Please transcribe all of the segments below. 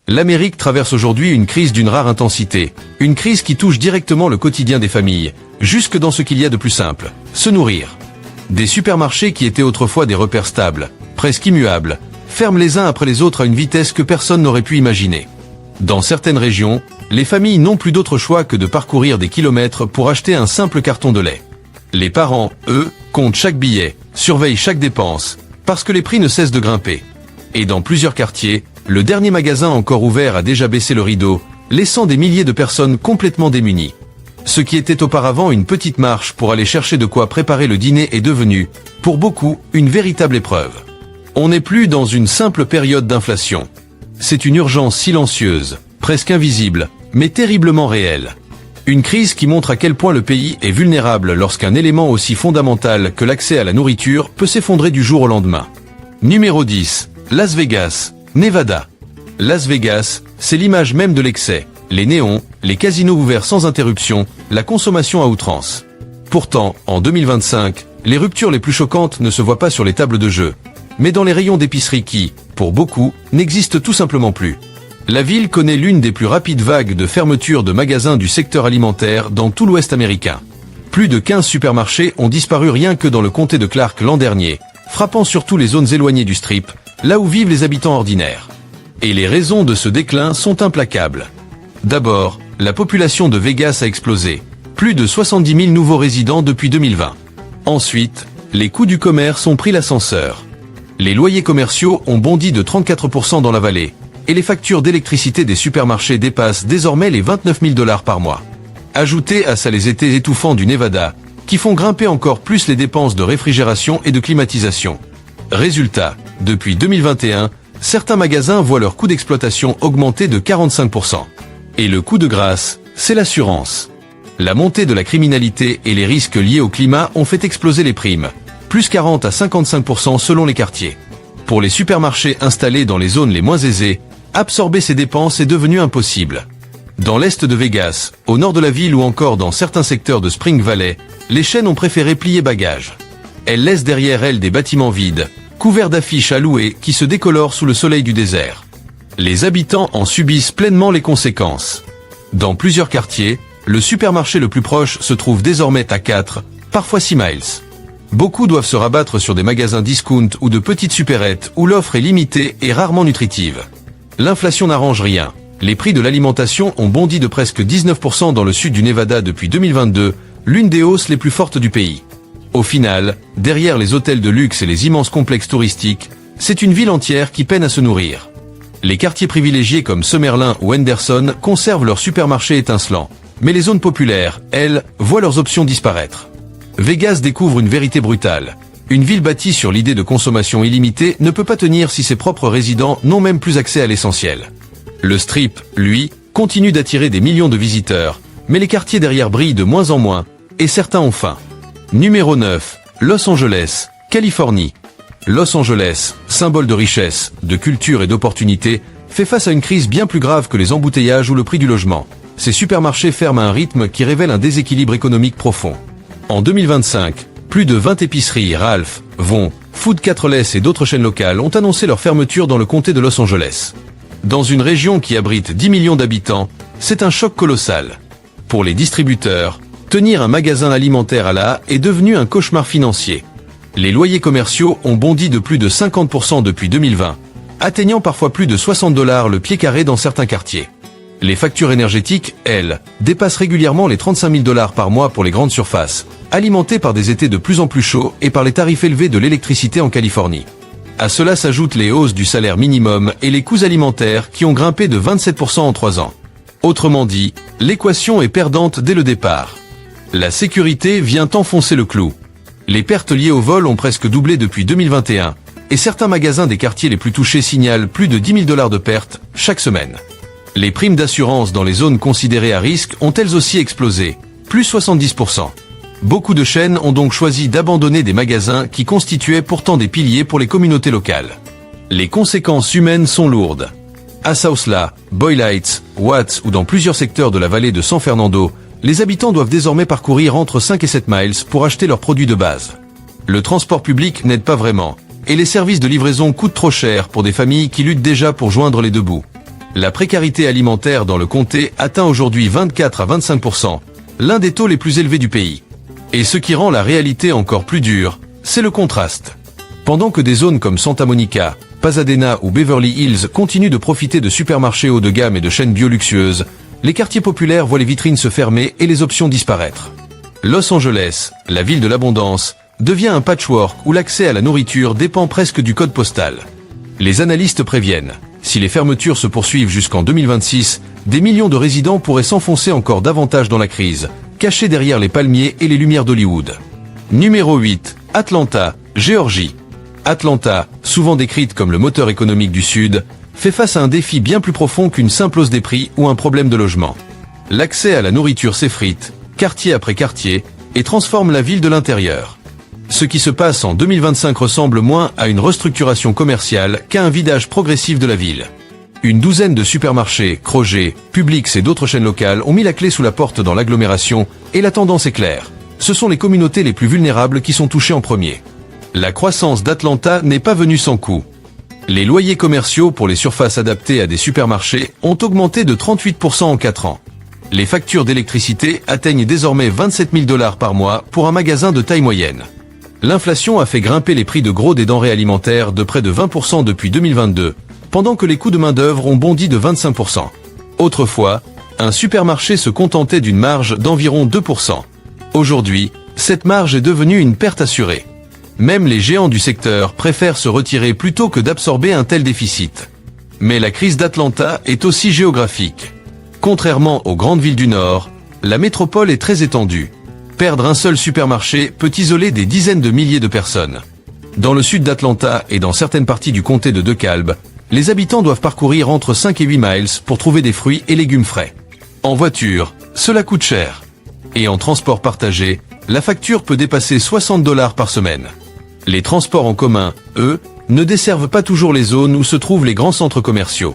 L'Amérique traverse aujourd'hui une crise d'une rare intensité, une crise qui touche directement le quotidien des familles, jusque dans ce qu'il y a de plus simple, se nourrir. Des supermarchés qui étaient autrefois des repères stables, presque immuables, ferment les uns après les autres à une vitesse que personne n'aurait pu imaginer. Dans certaines régions, les familles n'ont plus d'autre choix que de parcourir des kilomètres pour acheter un simple carton de lait. Les parents, eux, comptent chaque billet, surveillent chaque dépense, parce que les prix ne cessent de grimper. Et dans plusieurs quartiers, le dernier magasin encore ouvert a déjà baissé le rideau, laissant des milliers de personnes complètement démunies. Ce qui était auparavant une petite marche pour aller chercher de quoi préparer le dîner est devenu, pour beaucoup, une véritable épreuve. On n'est plus dans une simple période d'inflation. C'est une urgence silencieuse, presque invisible, mais terriblement réelle. Une crise qui montre à quel point le pays est vulnérable lorsqu'un élément aussi fondamental que l'accès à la nourriture peut s'effondrer du jour au lendemain. Numéro 10. Las Vegas, Nevada. Las Vegas, c'est l'image même de l'excès. Les néons, les casinos ouverts sans interruption, la consommation à outrance. Pourtant, en 2025, les ruptures les plus choquantes ne se voient pas sur les tables de jeu, mais dans les rayons d'épicerie qui, pour beaucoup, n'existent tout simplement plus. La ville connaît l'une des plus rapides vagues de fermeture de magasins du secteur alimentaire dans tout l'Ouest américain. Plus de 15 supermarchés ont disparu rien que dans le comté de Clark l'an dernier, frappant surtout les zones éloignées du Strip, là où vivent les habitants ordinaires. Et les raisons de ce déclin sont implacables. D'abord, la population de Vegas a explosé. Plus de 70 000 nouveaux résidents depuis 2020. Ensuite, les coûts du commerce ont pris l'ascenseur. Les loyers commerciaux ont bondi de 34% dans la vallée, et les factures d'électricité des supermarchés dépassent désormais les 29 000 $ par mois. Ajoutez à ça les étés étouffants du Nevada, qui font grimper encore plus les dépenses de réfrigération et de climatisation. Résultat, depuis 2021, certains magasins voient leur coût d'exploitation augmenter de 45%. Et le coup de grâce, c'est l'assurance. La montée de la criminalité et les risques liés au climat ont fait exploser les primes, plus 40 à 55% selon les quartiers. Pour les supermarchés installés dans les zones les moins aisées, absorber ces dépenses est devenu impossible. Dans l'est de Vegas, au nord de la ville ou encore dans certains secteurs de Spring Valley, les chaînes ont préféré plier bagages. Elles laissent derrière elles des bâtiments vides, couverts d'affiches à louer qui se décolorent sous le soleil du désert. Les habitants en subissent pleinement les conséquences. Dans plusieurs quartiers, le supermarché le plus proche se trouve désormais à 4, parfois 6 miles. Beaucoup doivent se rabattre sur des magasins discount ou de petites supérettes où l'offre est limitée et rarement nutritive. L'inflation n'arrange rien. Les prix de l'alimentation ont bondi de presque 19% dans le sud du Nevada depuis 2022, l'une des hausses les plus fortes du pays. Au final, derrière les hôtels de luxe et les immenses complexes touristiques, c'est une ville entière qui peine à se nourrir. Les quartiers privilégiés comme Summerlin ou Henderson conservent leurs supermarchés étincelants, mais les zones populaires, elles, voient leurs options disparaître. Vegas découvre une vérité brutale. Une ville bâtie sur l'idée de consommation illimitée ne peut pas tenir si ses propres résidents n'ont même plus accès à l'essentiel. Le Strip, lui, continue d'attirer des millions de visiteurs, mais les quartiers derrière brillent de moins en moins, et certains ont faim. Numéro 9. Los Angeles, Californie. Los Angeles, symbole de richesse, de culture et d'opportunité, fait face à une crise bien plus grave que les embouteillages ou le prix du logement. Ces supermarchés ferment à un rythme qui révèle un déséquilibre économique profond. En 2025, plus de 20 épiceries, Ralph, Von, Food 4Les et d'autres chaînes locales ont annoncé leur fermeture dans le comté de Los Angeles. Dans une région qui abrite 10 millions d'habitants, c'est un choc colossal. Pour les distributeurs, tenir un magasin alimentaire à la haie est devenu un cauchemar financier. Les loyers commerciaux ont bondi de plus de 50% depuis 2020, atteignant parfois plus de 60 $ le pied carré dans certains quartiers. Les factures énergétiques, elles, dépassent régulièrement les 35 000 $ par mois pour les grandes surfaces, alimentées par des étés de plus en plus chauds et par les tarifs élevés de l'électricité en Californie. À cela s'ajoutent les hausses du salaire minimum et les coûts alimentaires qui ont grimpé de 27% en 3 ans. Autrement dit, l'équation est perdante dès le départ. La sécurité vient enfoncer le clou. Les pertes liées au vol ont presque doublé depuis 2021, et certains magasins des quartiers les plus touchés signalent plus de 10 000 $ de pertes chaque semaine. Les primes d'assurance dans les zones considérées à risque ont elles aussi explosé, plus 70%. Beaucoup de chaînes ont donc choisi d'abandonner des magasins qui constituaient pourtant des piliers pour les communautés locales. Les conséquences humaines sont lourdes. À Southla, Boyle Heights, Watts ou dans plusieurs secteurs de la vallée de San Fernando, les habitants doivent désormais parcourir entre 5 et 7 miles pour acheter leurs produits de base. Le transport public n'aide pas vraiment, et les services de livraison coûtent trop cher pour des familles qui luttent déjà pour joindre les deux bouts. La précarité alimentaire dans le comté atteint aujourd'hui 24 à 25%, l'un des taux les plus élevés du pays. Et ce qui rend la réalité encore plus dure, c'est le contraste. Pendant que des zones comme Santa Monica, Pasadena ou Beverly Hills continuent de profiter de supermarchés haut de gamme et de chaînes bio luxueuses, les quartiers populaires voient les vitrines se fermer et les options disparaître. Los Angeles, la ville de l'abondance, devient un patchwork où l'accès à la nourriture dépend presque du code postal. Les analystes préviennent, si les fermetures se poursuivent jusqu'en 2026, des millions de résidents pourraient s'enfoncer encore davantage dans la crise, cachés derrière les palmiers et les lumières d'Hollywood. Numéro 8, Atlanta, Géorgie. Atlanta, souvent décrite comme le moteur économique du Sud, fait face à un défi bien plus profond qu'une simple hausse des prix ou un problème de logement. L'accès à la nourriture s'effrite, quartier après quartier, et transforme la ville de l'intérieur. Ce qui se passe en 2025 ressemble moins à une restructuration commerciale qu'à un vidage progressif de la ville. Une douzaine de supermarchés, Kroger, Publix et d'autres chaînes locales ont mis la clé sous la porte dans l'agglomération, et la tendance est claire. Ce sont les communautés les plus vulnérables qui sont touchées en premier. La croissance d'Atlanta n'est pas venue sans coût. Les loyers commerciaux pour les surfaces adaptées à des supermarchés ont augmenté de 38% en 4 ans. Les factures d'électricité atteignent désormais 27 000 $ par mois pour un magasin de taille moyenne. L'inflation a fait grimper les prix de gros des denrées alimentaires de près de 20% depuis 2022, pendant que les coûts de main-d'œuvre ont bondi de 25%. Autrefois, un supermarché se contentait d'une marge d'environ 2%. Aujourd'hui, cette marge est devenue une perte assurée. Même les géants du secteur préfèrent se retirer plutôt que d'absorber un tel déficit. Mais la crise d'Atlanta est aussi géographique. Contrairement aux grandes villes du Nord, la métropole est très étendue. Perdre un seul supermarché peut isoler des dizaines de milliers de personnes. Dans le sud d'Atlanta et dans certaines parties du comté de DeKalb, les habitants doivent parcourir entre 5 et 8 miles pour trouver des fruits et légumes frais. En voiture, cela coûte cher. Et en transport partagé, la facture peut dépasser 60 $ par semaine. Les transports en commun, eux, ne desservent pas toujours les zones où se trouvent les grands centres commerciaux.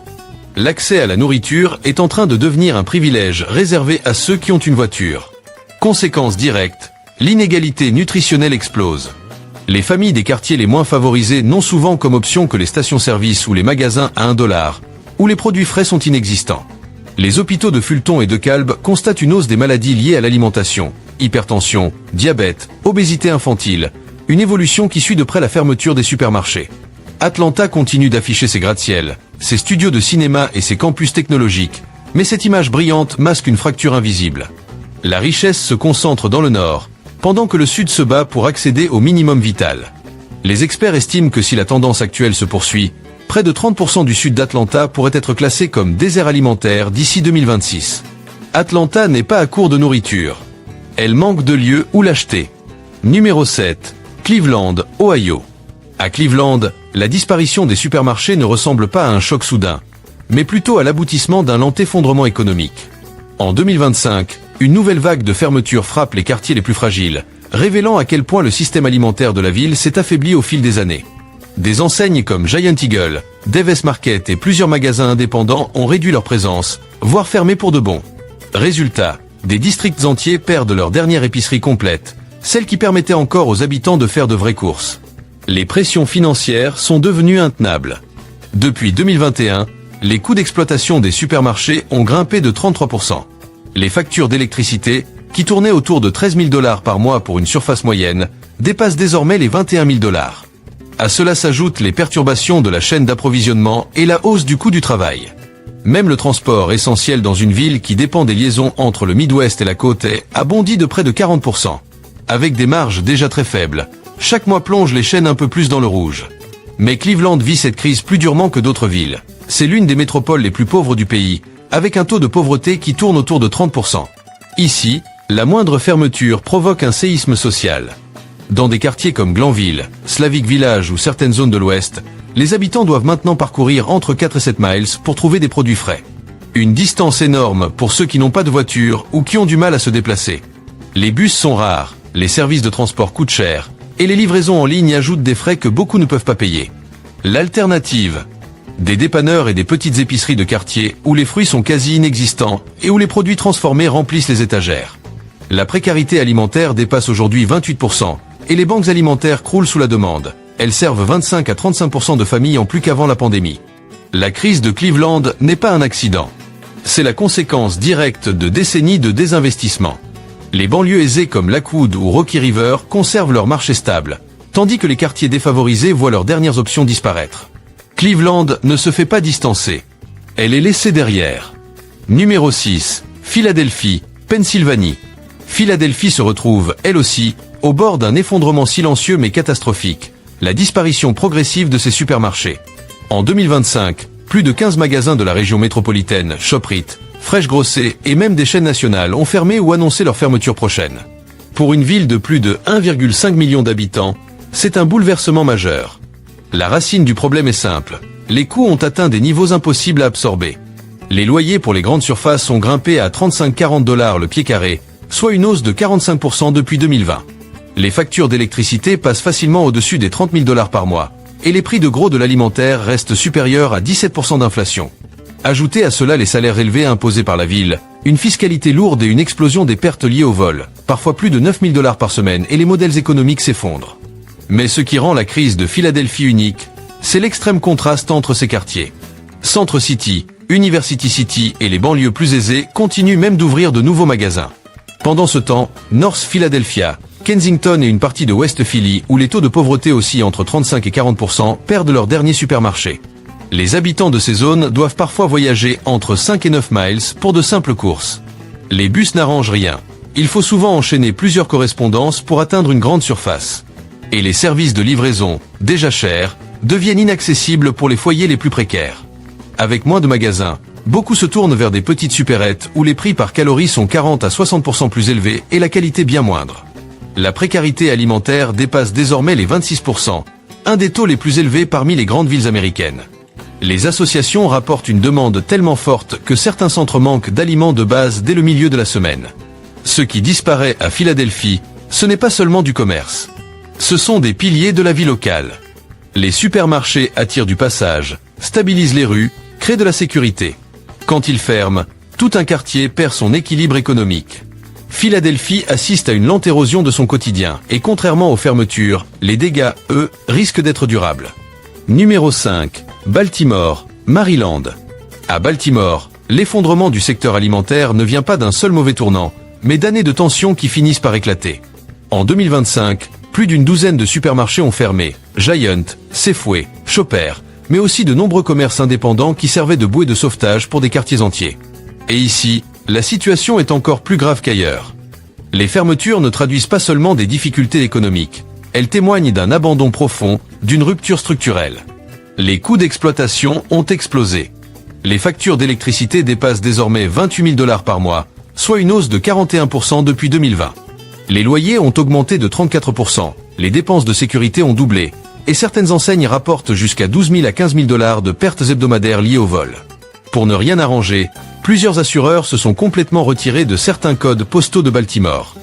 L'accès à la nourriture est en train de devenir un privilège réservé à ceux qui ont une voiture. Conséquence directe, l'inégalité nutritionnelle explose. Les familles des quartiers les moins favorisés n'ont souvent comme option que les stations-service ou les magasins à 1 $, où les produits frais sont inexistants. Les hôpitaux de Fulton et de DeKalb constatent une hausse des maladies liées à l'alimentation, hypertension, diabète, obésité infantile, une évolution qui suit de près la fermeture des supermarchés. Atlanta continue d'afficher ses gratte-ciel, ses studios de cinéma et ses campus technologiques, mais cette image brillante masque une fracture invisible. La richesse se concentre dans le nord, pendant que le sud se bat pour accéder au minimum vital. Les experts estiment que si la tendance actuelle se poursuit, près de 30% du sud d'Atlanta pourrait être classé comme désert alimentaire d'ici 2026. Atlanta n'est pas à court de nourriture. Elle manque de lieux où l'acheter. Numéro 7. Cleveland, Ohio. À Cleveland, la disparition des supermarchés ne ressemble pas à un choc soudain, mais plutôt à l'aboutissement d'un lent effondrement économique. En 2025, une nouvelle vague de fermetures frappe les quartiers les plus fragiles, révélant à quel point le système alimentaire de la ville s'est affaibli au fil des années. Des enseignes comme Giant Eagle, Davis Market et plusieurs magasins indépendants ont réduit leur présence, voire fermé pour de bon. Résultat, des districts entiers perdent leur dernière épicerie complète, celle qui permettait encore aux habitants de faire de vraies courses. Les pressions financières sont devenues intenables. Depuis 2021, les coûts d'exploitation des supermarchés ont grimpé de 33%. Les factures d'électricité, qui tournaient autour de 13 000 $ par mois pour une surface moyenne, dépassent désormais les 21 000 $. À cela s'ajoutent les perturbations de la chaîne d'approvisionnement et la hausse du coût du travail. Même le transport essentiel dans une ville qui dépend des liaisons entre le Midwest et la côte est a bondi de près de 40%. Avec des marges déjà très faibles, chaque mois plonge les chaînes un peu plus dans le rouge. Mais Cleveland vit cette crise plus durement que d'autres villes. C'est l'une des métropoles les plus pauvres du pays, avec un taux de pauvreté qui tourne autour de 30%. Ici, la moindre fermeture provoque un séisme social. Dans des quartiers comme Glenville, Slavic Village ou certaines zones de l'Ouest, les habitants doivent maintenant parcourir entre 4 et 7 miles pour trouver des produits frais. Une distance énorme pour ceux qui n'ont pas de voiture ou qui ont du mal à se déplacer. Les bus sont rares, les services de transport coûtent cher, et les livraisons en ligne ajoutent des frais que beaucoup ne peuvent pas payer. L'alternative: des dépanneurs et des petites épiceries de quartier où les fruits sont quasi inexistants et où les produits transformés remplissent les étagères. La précarité alimentaire dépasse aujourd'hui 28%, et les banques alimentaires croulent sous la demande. Elles servent 25 à 35% de familles en plus qu'avant la pandémie. La crise de Cleveland n'est pas un accident. C'est la conséquence directe de décennies de désinvestissement. Les banlieues aisées comme Lakewood ou Rocky River conservent leur marché stable, tandis que les quartiers défavorisés voient leurs dernières options disparaître. Cleveland ne se fait pas distancer. Elle est laissée derrière. Numéro 6. Philadelphie, Pennsylvanie. Philadelphie se retrouve, elle aussi, au bord d'un effondrement silencieux mais catastrophique, la disparition progressive de ses supermarchés. En 2025, plus de 15 magasins de la région métropolitaine, Shoprite, Fresh Grocer et même des chaînes nationales ont fermé ou annoncé leur fermeture prochaine. Pour une ville de plus de 1,5 million d'habitants, c'est un bouleversement majeur. La racine du problème est simple. Les coûts ont atteint des niveaux impossibles à absorber. Les loyers pour les grandes surfaces ont grimpé à 35-40 $ le pied carré, soit une hausse de 45% depuis 2020. Les factures d'électricité passent facilement au-dessus des 30 000 $ par mois, et les prix de gros de l'alimentaire restent supérieurs à 17% d'inflation. Ajoutez à cela les salaires élevés imposés par la ville, une fiscalité lourde et une explosion des pertes liées au vol, parfois plus de 9 000 $ par semaine, et les modèles économiques s'effondrent. Mais ce qui rend la crise de Philadelphie unique, c'est l'extrême contraste entre ces quartiers. Centre City, University City et les banlieues plus aisées continuent même d'ouvrir de nouveaux magasins. Pendant ce temps, North Philadelphia, Kensington et une partie de West Philly, où les taux de pauvreté oscillent entre 35 et 40%, perdent leur dernier supermarché. Les habitants de ces zones doivent parfois voyager entre 5 et 9 miles pour de simples courses. Les bus n'arrangent rien. Il faut souvent enchaîner plusieurs correspondances pour atteindre une grande surface. Et les services de livraison, déjà chers, deviennent inaccessibles pour les foyers les plus précaires. Avec moins de magasins, beaucoup se tournent vers des petites supérettes où les prix par calorie sont 40 à 60% plus élevés et la qualité bien moindre. La précarité alimentaire dépasse désormais les 26%, un des taux les plus élevés parmi les grandes villes américaines. Les associations rapportent une demande tellement forte que certains centres manquent d'aliments de base dès le milieu de la semaine. Ce qui disparaît à Philadelphie, ce n'est pas seulement du commerce. Ce sont des piliers de la vie locale. Les supermarchés attirent du passage, stabilisent les rues, créent de la sécurité. Quand ils ferment, tout un quartier perd son équilibre économique. Philadelphie assiste à une lente érosion de son quotidien, et contrairement aux fermetures, les dégâts, eux, risquent d'être durables. Numéro 5. Baltimore, Maryland. À Baltimore, l'effondrement du secteur alimentaire ne vient pas d'un seul mauvais tournant, mais d'années de tensions qui finissent par éclater. En 2025, plus d'une douzaine de supermarchés ont fermé, Giant, Safeway, Shoper, mais aussi de nombreux commerces indépendants qui servaient de bouée de sauvetage pour des quartiers entiers. Et ici, la situation est encore plus grave qu'ailleurs. Les fermetures ne traduisent pas seulement des difficultés économiques, elles témoignent d'un abandon profond, d'une rupture structurelle. Les coûts d'exploitation ont explosé. Les factures d'électricité dépassent désormais 28 000 $ par mois, soit une hausse de 41% depuis 2020. Les loyers ont augmenté de 34%, les dépenses de sécurité ont doublé, et certaines enseignes rapportent jusqu'à 12 000 à 15 000 $ de pertes hebdomadaires liées au vol. Pour ne rien arranger, plusieurs assureurs se sont complètement retirés de certains codes postaux de Baltimore.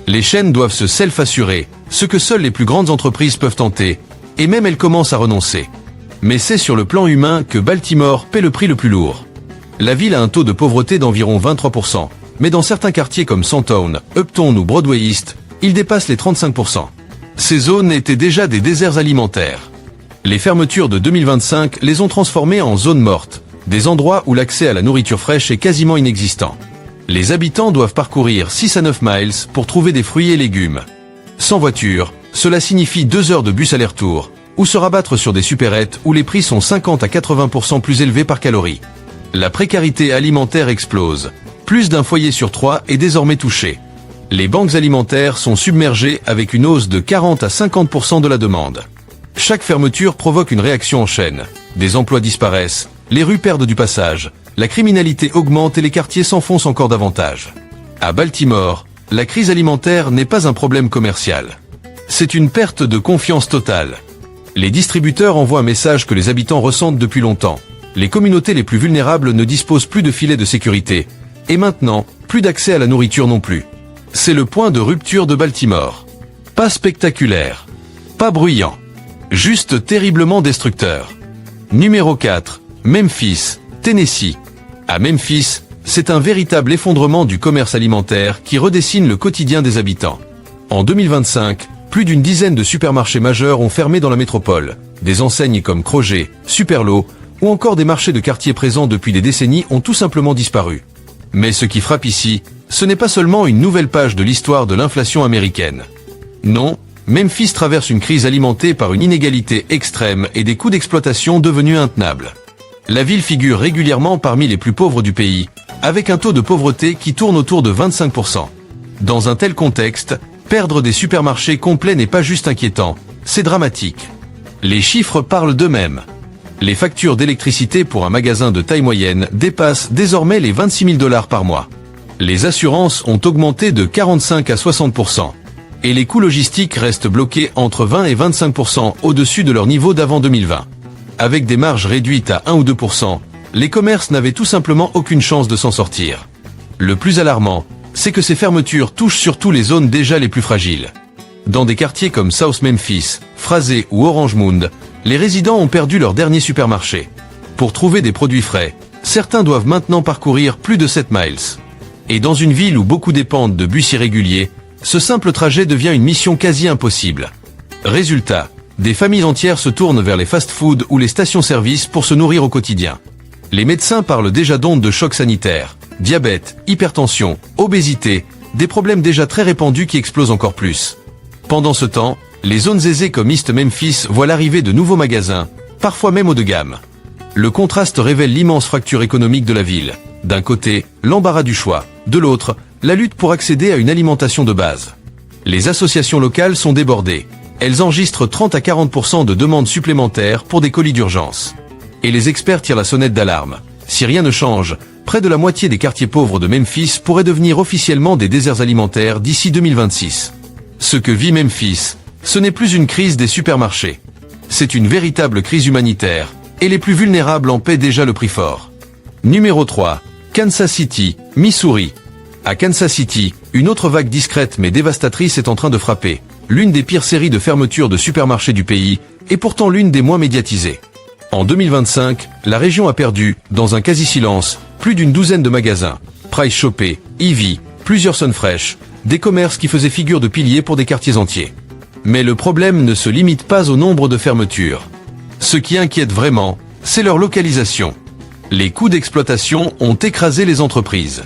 Les chaînes doivent se self-assurer, ce que seules les plus grandes entreprises peuvent tenter, et même elles commencent à renoncer. Mais c'est sur le plan humain que Baltimore paie le prix le plus lourd. La ville a un taux de pauvreté d'environ 23%, mais dans certains quartiers comme Sandtown, Uptown ou Broadway East, il dépasse les 35%. Ces zones étaient déjà des déserts alimentaires. Les fermetures de 2025 les ont transformées en zones mortes, des endroits où l'accès à la nourriture fraîche est quasiment inexistant. Les habitants doivent parcourir 6 à 9 miles pour trouver des fruits et légumes. Sans voiture, cela signifie 2 heures de bus aller-retour, ou se rabattre sur des supérettes où les prix sont 50 à 80% plus élevés par calorie. La précarité alimentaire explose. Plus d'un foyer sur 3 est désormais touché. Les banques alimentaires sont submergées avec une hausse de 40 à 50% de la demande. Chaque fermeture provoque une réaction en chaîne. Des emplois disparaissent, les rues perdent du passage, la criminalité augmente et les quartiers s'enfoncent encore davantage. À Baltimore, la crise alimentaire n'est pas un problème commercial. C'est une perte de confiance totale. Les distributeurs envoient un message que les habitants ressentent depuis longtemps. Les communautés les plus vulnérables ne disposent plus de filets de sécurité. Et maintenant, plus d'accès à la nourriture non plus. C'est le point de rupture de Baltimore. Pas spectaculaire. Pas bruyant. Juste terriblement destructeur. Numéro 4. Memphis, Tennessee. À Memphis, c'est un véritable effondrement du commerce alimentaire qui redessine le quotidien des habitants. En 2025, plus d'une dizaine de supermarchés majeurs ont fermé dans la métropole. Des enseignes comme Kroger, Superlo ou encore des marchés de quartier présents depuis des décennies ont tout simplement disparu. Mais ce qui frappe ici, ce n'est pas seulement une nouvelle page de l'histoire de l'inflation américaine. Non, Memphis traverse une crise alimentée par une inégalité extrême et des coûts d'exploitation devenus intenables. La ville figure régulièrement parmi les plus pauvres du pays, avec un taux de pauvreté qui tourne autour de 25%. Dans un tel contexte, perdre des supermarchés complets n'est pas juste inquiétant, c'est dramatique. Les chiffres parlent d'eux-mêmes. Les factures d'électricité pour un magasin de taille moyenne dépassent désormais les 26 000 $ par mois. Les assurances ont augmenté de 45 à 60%. Et les coûts logistiques restent bloqués entre 20 et 25% au-dessus de leur niveau d'avant 2020. Avec des marges réduites à 1 ou 2%, les commerces n'avaient tout simplement aucune chance de s'en sortir. Le plus alarmant, c'est que ces fermetures touchent surtout les zones déjà les plus fragiles. Dans des quartiers comme South Memphis, Frasé ou Orangemount, les résidents ont perdu leur dernier supermarché. Pour trouver des produits frais, certains doivent maintenant parcourir plus de 7 miles. Et dans une ville où beaucoup dépendent de bus irréguliers, ce simple trajet devient une mission quasi impossible. Résultat, des familles entières se tournent vers les fast-foods ou les stations-service pour se nourrir au quotidien. Les médecins parlent déjà d'ondes de choc sanitaire, diabète, hypertension, obésité, des problèmes déjà très répandus qui explosent encore plus. Pendant ce temps, les zones aisées comme East Memphis voient l'arrivée de nouveaux magasins, parfois même haut de gamme. Le contraste révèle l'immense fracture économique de la ville. D'un côté, l'embarras du choix, de l'autre, la lutte pour accéder à une alimentation de base. Les associations locales sont débordées. Elles enregistrent 30 à 40% de demandes supplémentaires pour des colis d'urgence. Et les experts tirent la sonnette d'alarme. Si rien ne change, près de la moitié des quartiers pauvres de Memphis pourraient devenir officiellement des déserts alimentaires d'ici 2026. Ce que vit Memphis, ce n'est plus une crise des supermarchés. C'est une véritable crise humanitaire, et les plus vulnérables en paient déjà le prix fort. Numéro 3. Kansas City, Missouri. À Kansas City, une autre vague discrète mais dévastatrice est en train de frapper. L'une des pires séries de fermetures de supermarchés du pays, et pourtant l'une des moins médiatisées. En 2025, la région a perdu, dans un quasi-silence, plus d'une douzaine de magasins. Price Chopper, Ivy, plusieurs Sunfresh, des commerces qui faisaient figure de piliers pour des quartiers entiers. Mais le problème ne se limite pas au nombre de fermetures. Ce qui inquiète vraiment, c'est leur localisation. Les coûts d'exploitation ont écrasé les entreprises.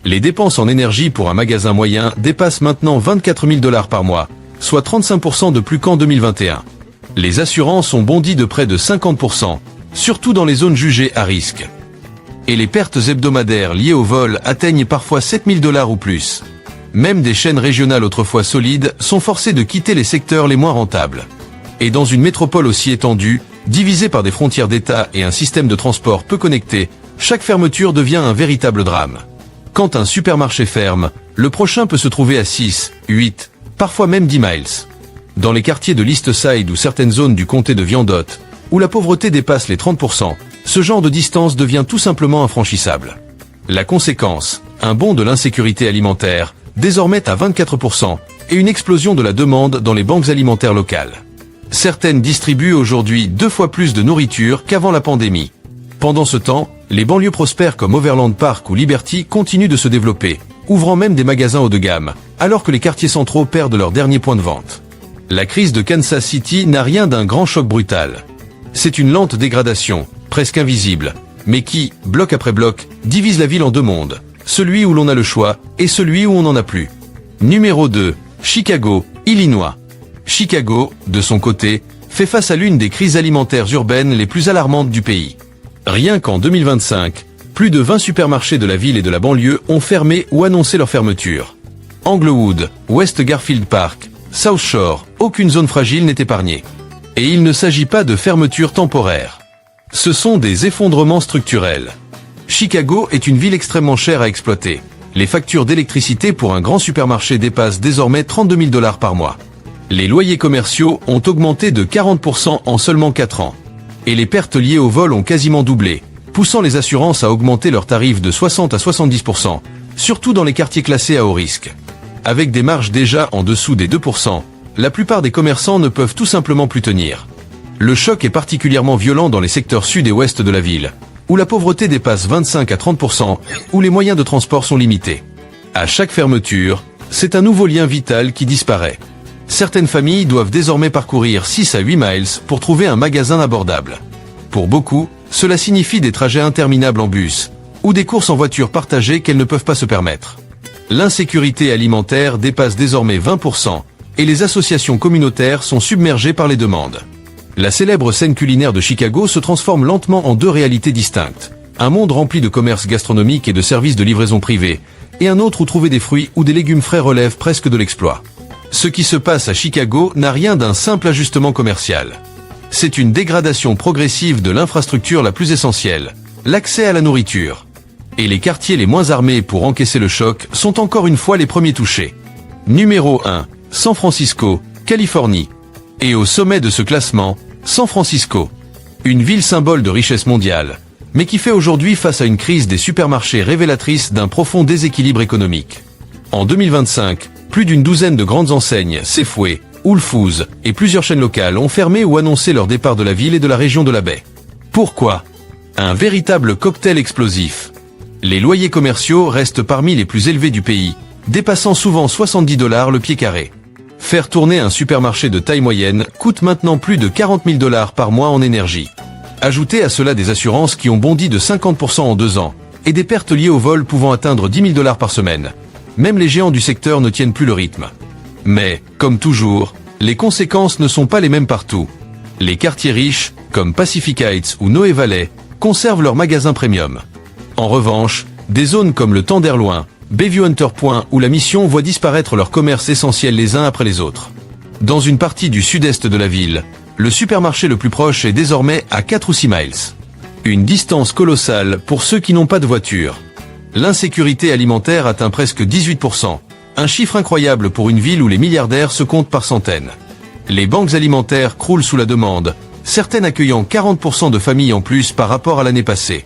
Les dépenses en énergie pour un magasin moyen dépassent maintenant 24 000 $ par mois, soit 35% de plus qu'en 2021. Les assurances ont bondi de près de 50%, surtout dans les zones jugées à risque. Et les pertes hebdomadaires liées au vol atteignent parfois 7 000 $ ou plus. Même des chaînes régionales autrefois solides sont forcées de quitter les secteurs les moins rentables. Et dans une métropole aussi étendue, divisée par des frontières d'État et un système de transport peu connecté, chaque fermeture devient un véritable drame. Quand un supermarché ferme, le prochain peut se trouver à 6, 8, parfois même 10 miles. Dans les quartiers de l'East Side ou certaines zones du comté de Wyandotte, où la pauvreté dépasse les 30%, ce genre de distance devient tout simplement infranchissable. La conséquence, un bond de l'insécurité alimentaire, désormais à 24%, et une explosion de la demande dans les banques alimentaires locales. Certaines distribuent aujourd'hui 2 fois plus de nourriture qu'avant la pandémie. Pendant ce temps, les banlieues prospères comme Overland Park ou Liberty continuent de se développer, ouvrant même des magasins haut de gamme, alors que les quartiers centraux perdent leur dernier point de vente. La crise de Kansas City n'a rien d'un grand choc brutal. C'est une lente dégradation, presque invisible, mais qui, bloc après bloc, divise la ville en deux mondes, celui où l'on a le choix et celui où on n'en a plus. Numéro 2, Chicago, Illinois. Chicago, de son côté, fait face à l'une des crises alimentaires urbaines les plus alarmantes du pays. Rien qu'en 2025, plus de 20 supermarchés de la ville et de la banlieue ont fermé ou annoncé leur fermeture. Englewood, West Garfield Park, South Shore, aucune zone fragile n'est épargnée. Et il ne s'agit pas de fermetures temporaires. Ce sont des effondrements structurels. Chicago est une ville extrêmement chère à exploiter. Les factures d'électricité pour un grand supermarché dépassent désormais 32 000 $ par mois. Les loyers commerciaux ont augmenté de 40% en seulement 4 ans. Et les pertes liées au vol ont quasiment doublé, poussant les assurances à augmenter leurs tarifs de 60 à 70%, surtout dans les quartiers classés à haut risque. Avec des marges déjà en dessous des 2%, la plupart des commerçants ne peuvent tout simplement plus tenir. Le choc est particulièrement violent dans les secteurs sud et ouest de la ville, où la pauvreté dépasse 25 à 30%, où les moyens de transport sont limités. À chaque fermeture, c'est un nouveau lien vital qui disparaît. Certaines familles doivent désormais parcourir 6 à 8 miles pour trouver un magasin abordable. Pour beaucoup, Cela signifie des trajets interminables en bus, ou des courses en voiture partagées qu'elles ne peuvent pas se permettre. L'insécurité alimentaire dépasse désormais 20%, et les associations communautaires sont submergées par les demandes. La célèbre scène culinaire de Chicago se transforme lentement en deux réalités distinctes. Un monde rempli de commerces gastronomiques et de services de livraison privés, et un autre où trouver des fruits ou des légumes frais relève presque de l'exploit. Ce qui se passe à Chicago n'a rien d'un simple ajustement commercial. C'est une dégradation progressive de l'infrastructure la plus essentielle, l'accès à la nourriture. Et les quartiers les moins armés pour encaisser le choc sont encore une fois les premiers touchés. Numéro 1, San Francisco, Californie. Et au sommet de ce classement, San Francisco. Une ville symbole de richesse mondiale, mais qui fait aujourd'hui face à une crise des supermarchés révélatrice d'un profond déséquilibre économique. En 2025, plus d'une douzaine de grandes enseignes, Safeway, Whole Foods et plusieurs chaînes locales ont fermé ou annoncé leur départ de la ville et de la région de la baie. Pourquoi? Un véritable cocktail explosif. Les loyers commerciaux restent parmi les plus élevés du pays, dépassant souvent 70 $ le pied carré. Faire tourner un supermarché de taille moyenne coûte maintenant plus de 40 000 $ par mois en énergie. Ajoutez à cela des assurances qui ont bondi de 50% en 2 ans, et des pertes liées au vol pouvant atteindre 10 000 $ par semaine. Même les géants du secteur ne tiennent plus le rythme. Mais, comme toujours, les conséquences ne sont pas les mêmes partout. Les quartiers riches, comme Pacific Heights ou Noé Valley, conservent leurs magasins premium. En revanche, des zones comme le Tenderloin, Bayview Hunter Point ou La Mission voient disparaître leurs commerces essentiels les uns après les autres. Dans une partie du sud-est de la ville, le supermarché le plus proche est désormais à 4 ou 6 miles. Une distance colossale pour ceux qui n'ont pas de voiture. L'insécurité alimentaire atteint presque 18%. Un chiffre incroyable pour une ville où les milliardaires se comptent par centaines. Les banques alimentaires croulent sous la demande, certaines accueillant 40% de familles en plus par rapport à l'année passée.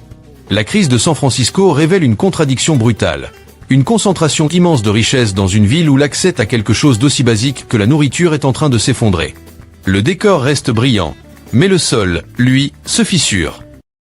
La crise de San Francisco révèle une contradiction brutale. Une concentration immense de richesses dans une ville où l'accès à quelque chose d'aussi basique que la nourriture est en train de s'effondrer. Le décor reste brillant, mais le sol, lui, se fissure.